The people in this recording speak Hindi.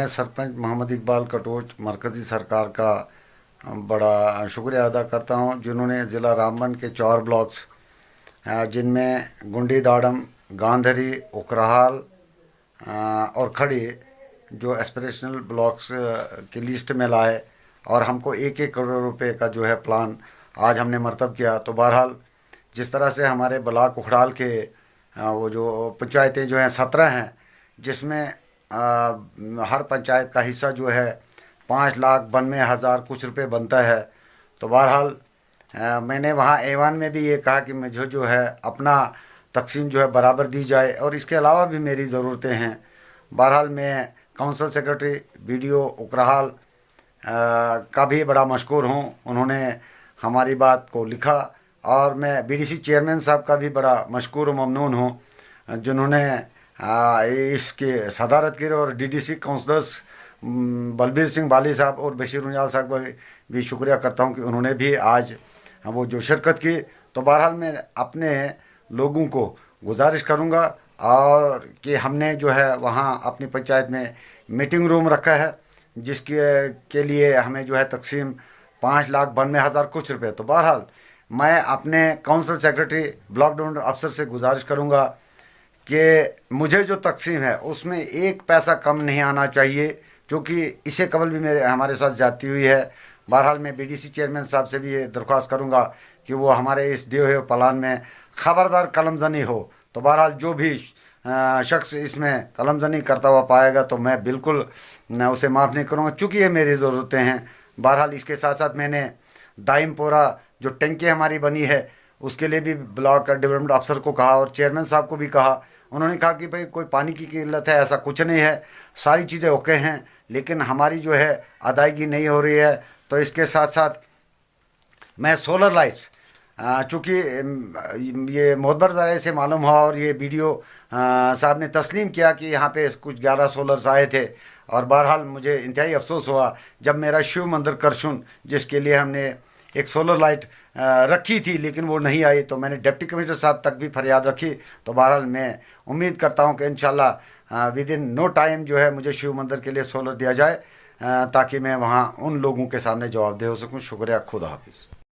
मैं सरपंच मोहम्मद इकबाल कटोच मरकज़ी सरकार का बड़ा शुक्रिया अदा करता हूं, जिन्होंने ज़िला रामबन के 4 ब्लॉक्स जिनमें गुंडी दाड़म, गांधरी, उकराहाल और खड़ी जो एस्पिरेशनल ब्लॉक्स की लिस्ट में लाए और हमको 1-1 करोड़ रुपए का जो है प्लान आज हमने मर्तब किया। तो बहरहाल जिस तरह से हमारे ब्लॉक उखड़ाल के वो जो पंचायतें जो हैं 17 हैं, जिसमें हर पंचायत का हिस्सा जो है 5,92,000 कुछ रुपए बनता है। तो बहरहाल मैंने वहाँ ऐवान में भी ये कहा कि मुझे जो है अपना तकसीम जो है बराबर दी जाए और इसके अलावा भी मेरी ज़रूरतें हैं। बहरहाल मैं काउंसिल सेक्रेटरी BDO उकराहाल का भी बड़ा मशकूर हूँ, उन्होंने हमारी बात को लिखा और मैं BDC चेयरमैन साहब का भी बड़ा मशकूर और ममनून हूँ, जिन्होंने इसके सदारत की और DDC काउंसलर्स बलबीर सिंह बाली साहब और बशीर उनियाल साहब का भी शुक्रिया करता हूँ कि उन्होंने भी आज वो जो शिरकत की। तो बहरहाल मैं अपने लोगों को गुजारिश करूँगा और कि हमने जो है वहाँ अपनी पंचायत में मीटिंग रूम रखा है, जिसके के लिए हमें जो है तकसीम 5,92,000 कुछ रुपए। तो बहरहाल मैं अपने काउंसिल सेक्रेटरी ब्लॉक डेवलपमेंट अफसर से गुजारिश करूँगा कि मुझे जो तकसीम है उसमें 1 पैसा कम नहीं आना चाहिए, क्योंकि इससे कबल भी मेरे हमारे साथ जाती हुई है। बहरहाल मैं BDC चेयरमैन साहब से भी ये दरख्वास्त करूँगा कि वो हमारे इस दिए हुए प्लान में ख़बरदार कलमजनी हो। तो बहरहाल जो भी शख्स इसमें कलमजनी करता हुआ पाएगा तो मैं बिल्कुल उसे माफ़ नहीं करूँगा, चूँकि ये मेरी ज़रूरतें हैं। बहरहाल इसके साथ साथ मैंने दाइमपोरा जो टंकी हमारी बनी है उसके लिए भी ब्लॉक डेवलपमेंट अफसर को कहा और चेयरमैन साहब को भी कहा। उन्होंने कहा कि भाई कोई पानी की किल्लत है, ऐसा कुछ नहीं है, सारी चीज़ें ओके हैं, लेकिन हमारी जो है अदायगी नहीं हो रही है। तो इसके साथ साथ मैं सोलर लाइट्स, चूँकि ये मोहब्बर ज़राए से मालूम हुआ और ये BDO साहब ने तस्लीम किया कि यहाँ पे कुछ 11 सोलर्स आए थे, और बहरहाल मुझे इंतहाई अफसोस हुआ जब मेरा शिव मंदिर करशुन, जिसके लिए हमने एक सोलर लाइट रखी थी लेकिन वो नहीं आई, तो मैंने डिप्टी कमिश्नर साहब तक भी फरियाद रखी। तो बहरहाल मैं उम्मीद करता हूँ कि इंशाल्लाह विद इन नो टाइम जो है मुझे शिव मंदिर के लिए सोलर दिया जाए, ताकि मैं वहाँ उन लोगों के सामने जवाबदेह हो सकूँ। शुक्रिया, खुदा हाफिज़।